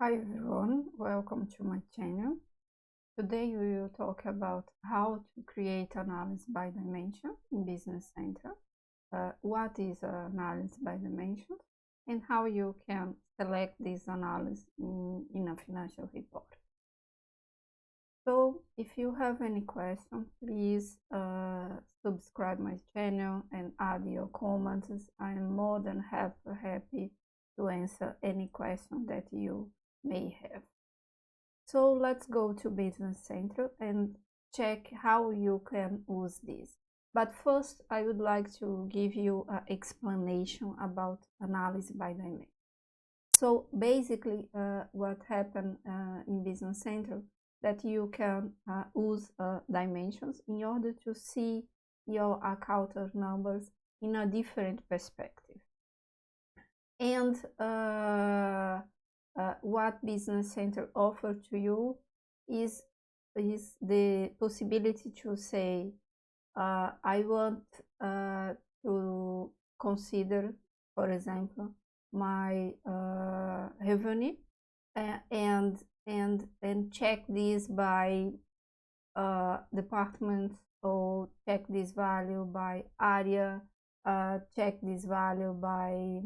Hi everyone, welcome to my channel. Today we will talk about how to create analysis by dimension in Business Central. What is analysis by dimension and how you can select this analysis in a financial report. So if you have any questions, please subscribe my channel and add your comments. I am more than happy to answer any question that you may have. So let's go to Business Central and check how you can use this. But first, I would like to give you an explanation about analysis by dimension. So basically, what happened in Business Central that you can use dimensions in order to see your account numbers in a different perspective. And what Business Central offers to you is the possibility to say, I want to consider, for example, my revenue and check this by department, or check this value by area, check this value by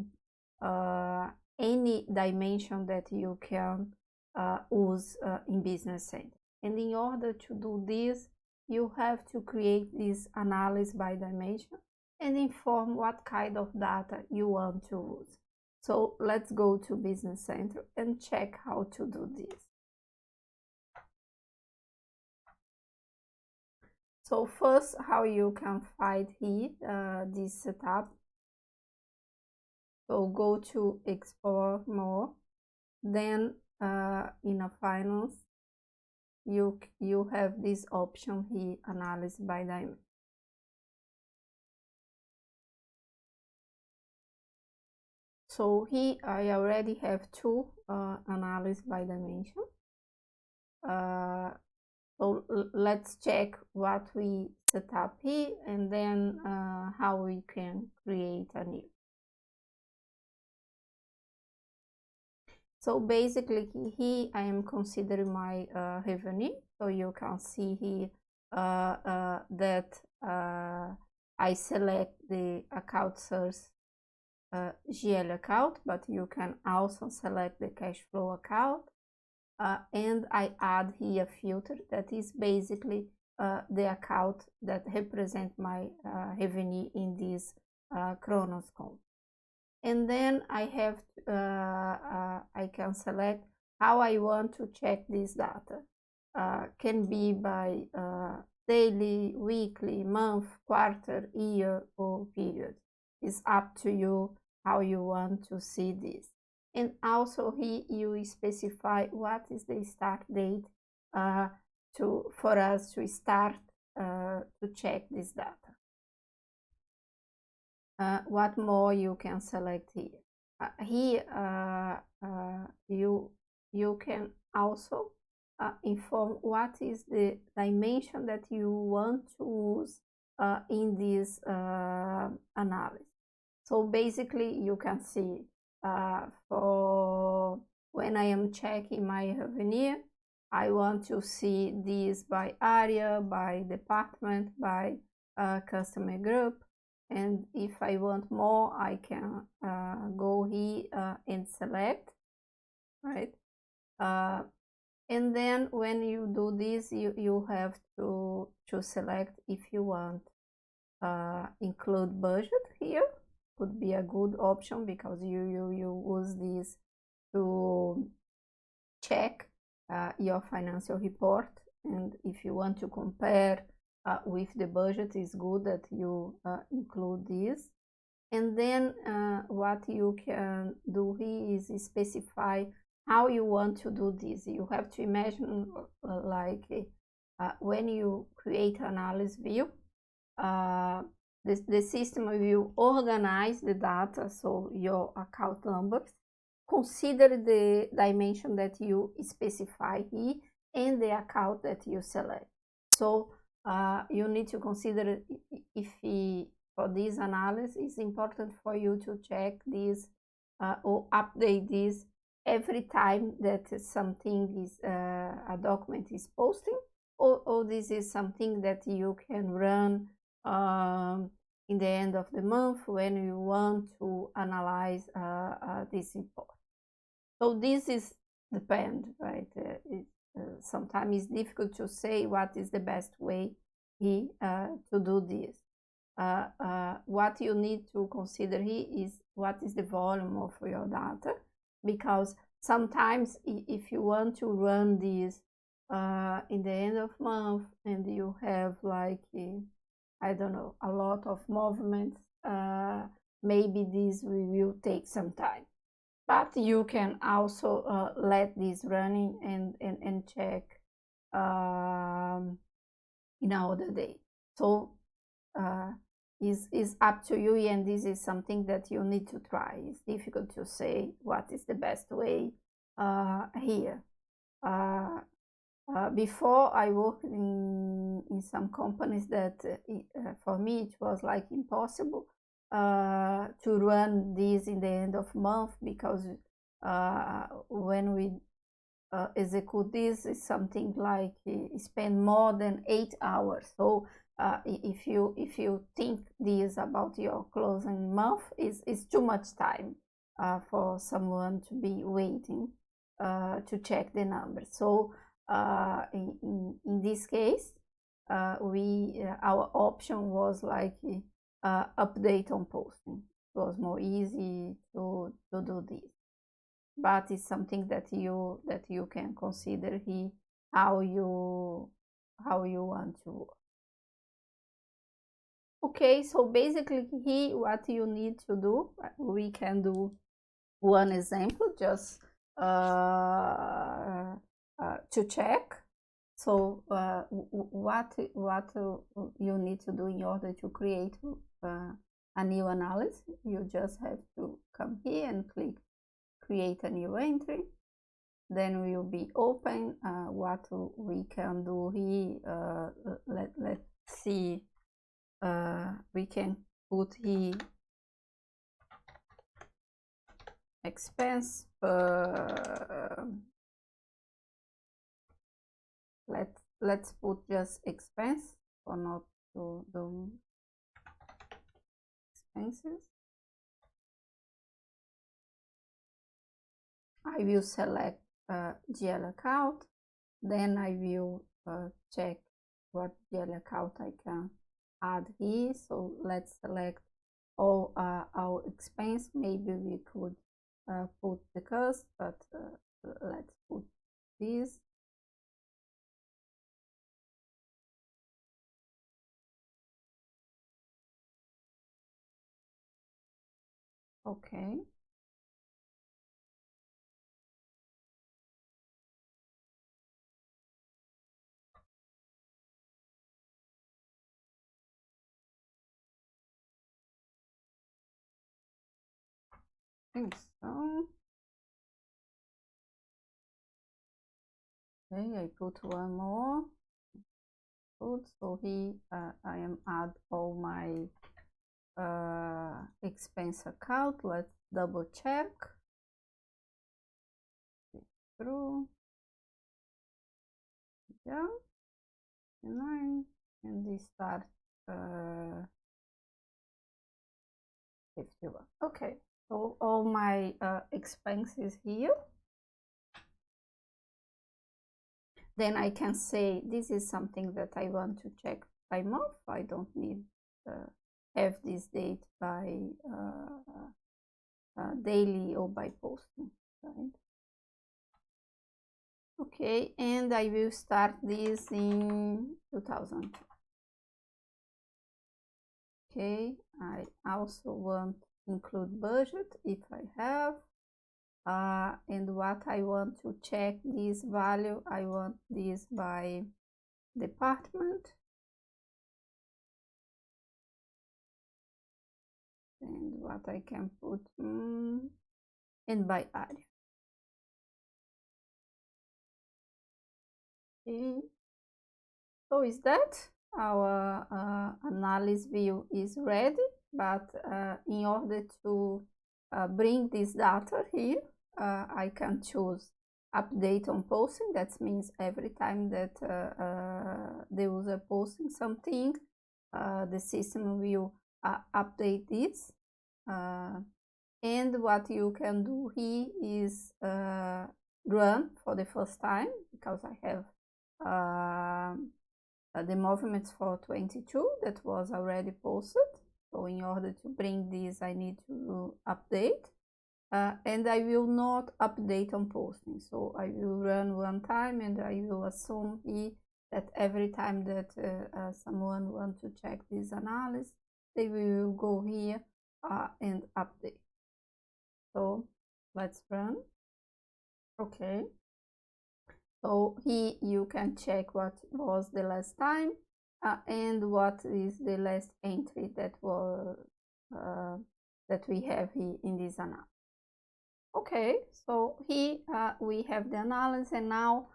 any dimension that you can use in Business Central. And in order to do this, you have to create this analysis by dimension and inform what kind of data you want to use. So let's go to Business Central and check how to do this. So first, how you can find here this setup. So go to Explore More, then in a Finance, you have this option here, Analysis by Dimension. So here I already have two analysis by dimension. So let's check what we set up here and then how we can create a new. So basically here I am considering my revenue. So you can see here that I select the account source GL account, but you can also select the cash flow account. And I add here a filter that is basically the account that represent my revenue in this Kronos column. And then I have I can select how I want to check this data. Can be by daily, weekly, month, quarter, year, or period. It's up to you how you want to see this. And also here you specify what is the start date for us to start to check this data. What more you can select here? Here you can also inform what is the dimension that you want to use in this analysis. So basically you can see for when I am checking my revenue, I want to see this by area, by department, by customer group. And if I want more, I can go here and select, right? And then when you do this, you have to select if you want include budget here. Could be a good option because you use this to check your financial report, and if you want to compare with the budget, it's good that you include this. And then what you can do here is specify how you want to do this. You have to imagine like when you create analysis view, the system will organize the data, so your account numbers, consider the dimension that you specify here and the account that you select. So you need to consider if for this analysis it's important for you to check this or update this every time that something is a document is posting, or this is something that you can run in the end of the month when you want to analyze this import. So this is depend, right? Sometimes it's difficult to say what is the best way to do this. What you need to consider here is what is the volume of your data, because sometimes if you want to run this in the end of month and you have like I don't know, a lot of movements, maybe this will take some time. But you can also let this running and check in another day. So is up to you, and this is something that you need to try. It's difficult to say what is the best way here. Before I worked in some companies that for me it was like impossible to run this in the end of month, because when we execute this, is something like spend more than 8 hours. So if you think this about your closing month, is too much time for someone to be waiting to check the numbers. So in this case, our option was like update on posting. It was more easy to do this, but it's something that you can consider here how you want to work. Okay, so basically here what you need to do, we can do one example just to check. So what you need to do in order to create a new analysis, you just have to come here and click create a new entry. Then we will be open. What we can do here, let's see, we can put here expense. Let's put just expense, or not to do expenses. I will select GL account, then I will check what GL account I can add here. So let's select all our expense. Maybe we could put the cost, but let's put this. Okay. think so. Okay, I put one more. Good. So here I am add all my expense account. Let's double check. Through. Yeah. 9 and this start 51. Okay. So all my expenses here. Then I can say this is something that I want to check by month. I don't need have this date by daily or by posting, right? Okay, and I will start this in 2000. Okay, I also want to include budget if I have. And what I want to check this value, I want this by department. And what I can put, and by area. Okay. So is that our analysis view is ready, but in order to bring this data here, I can choose update on posting. That means every time that the user posting something, the system will update this. And what you can do here is run for the first time, because I have the movements for 22 that was already posted. So in order to bring this, I need to update. And I will not update on posting. So I will run one time, and I will assume here that every time that someone wants to check this analysis, they will go here and update. So let's run. Okay. So here you can check what was the last time and what is the last entry that was that we have here in this analysis. Okay, so here we have the analysis, and now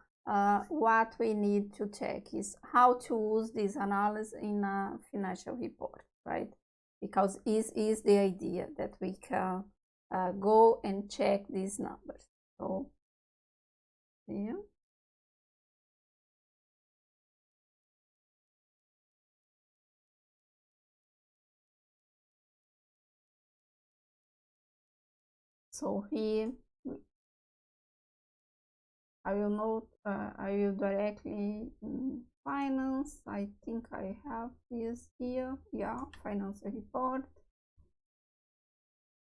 what we need to check is how to use this analysis in a financial report, right? Because this is the idea that we can go and check these numbers. So here. So here I will note, I will directly finance. I think I have this here. Yeah, financial report.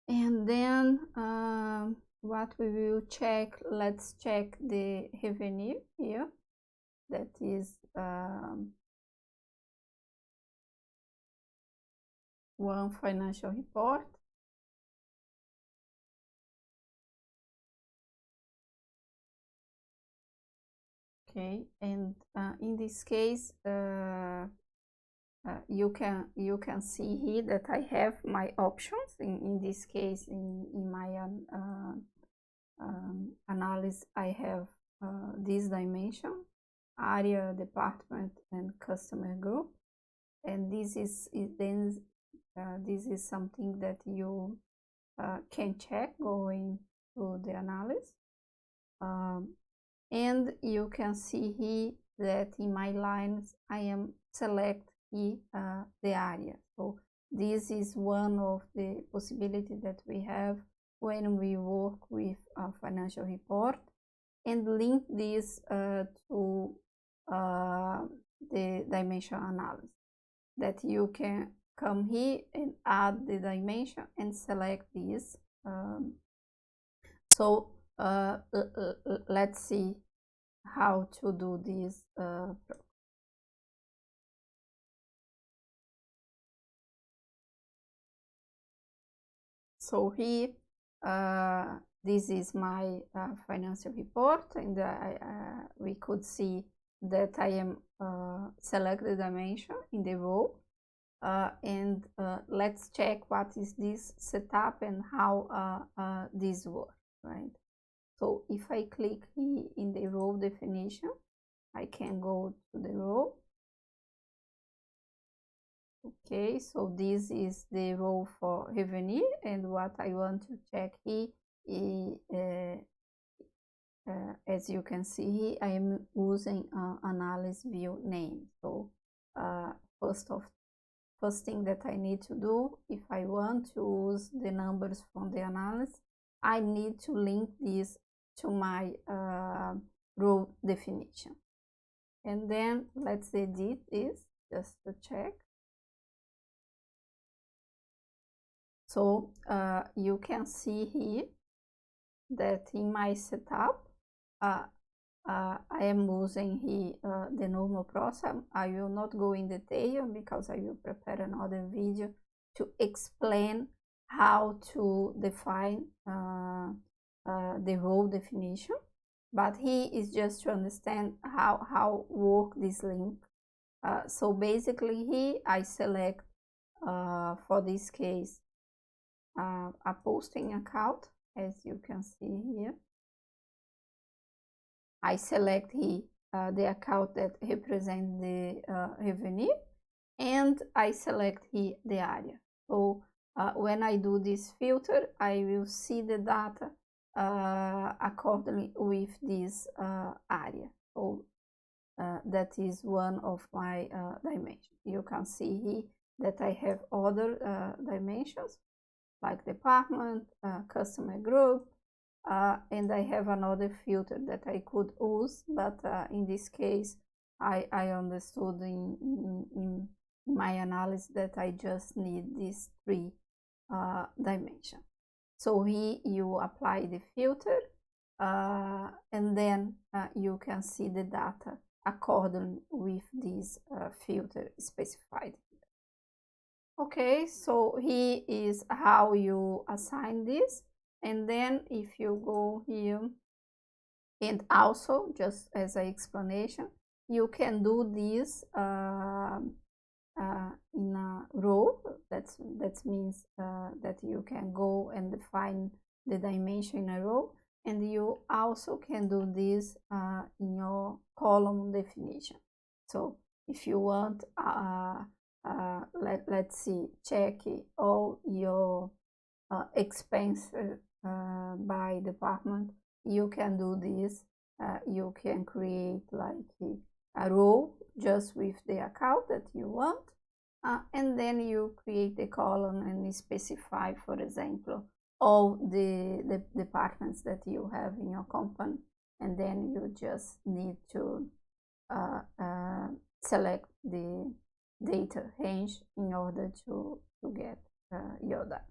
And then what we will check, let's check the revenue here. That is one financial report. Okay, and in this case, you can see here that I have my options. In this case, in my analysis, I have this dimension: area, department, and customer group. And this is something that you can check going through the analysis. And you can see here that in my lines I am select here the area. So this is one of the possibilities that we have when we work with a financial report, and link this to the dimension analysis, that you can come here and add the dimension and select this. So let's see how to do this. So here, this is my financial report, and we could see that I am select the dimension in the row. And let's check what is this setup and how this works, right? So if I click here in the row definition, I can go to the row. Okay, so this is the row for revenue, and what I want to check here is, as you can see here, I am using analysis view name. So first thing that I need to do, if I want to use the numbers from the analysis, I need to link this to my row definition. And then let's edit this just to check. So you can see here that in my setup, I am using here the normal process. I will not go in detail because I will prepare another video to explain how to define the role definition. But here is just to understand how work this link. So basically here I select for this case a posting account, as you can see here. I select here the account that represents the revenue, and I select here the area. So when I do this filter, I will see the data accordingly with this area. So that is one of my dimensions. You can see here that I have other dimensions like department, customer group, and I have another filter that I could use, but in this case I understood in my analysis that I just need these 3 dimensions. So here you apply the filter and then you can see the data according with this filter specified. Okay, so here is how you assign this, and then if you go here, and also just as an explanation, you can do this in a row. That means that you can go and define the dimension in a row, and you also can do this in your column definition. So if you want, let's see, check all your expenses by department, you can do this. You can create like a row just with the account that you want, and then you create a column and specify, for example, all the departments that you have in your company, and then you just need to select the data range in order to get your data.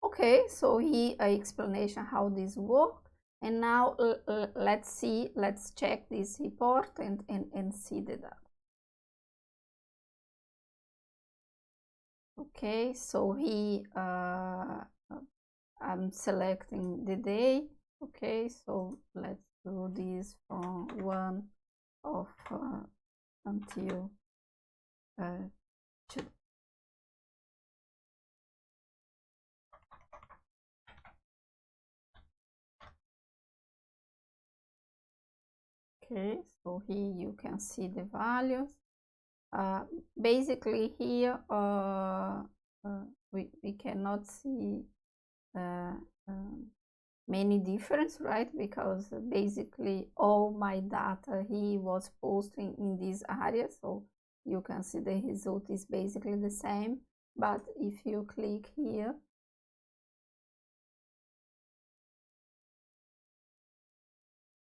Okay, so here an explanation how this works. And now let's check this report and see the data. Okay, so here I'm selecting the day. Okay, so let's do this from 1 of until 2. Okay, so here you can see the values. Basically here we cannot see many difference, right? Because basically all my data here was posting in this area, so you can see the result is basically the same. But if you click here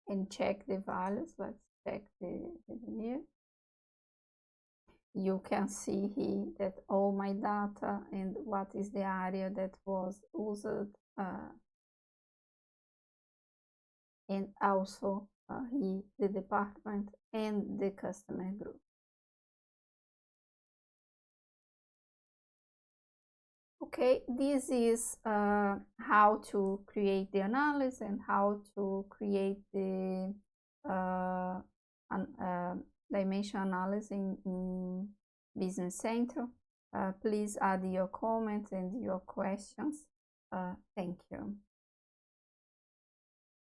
and check the values, let's check the revenue, you can see here that all my data and what is the area that was used, and also here the department and the customer group. Okay, this is how to create the analysis and how to create the dimension analysis in Business Central. Please add your comments and your questions. Thank you.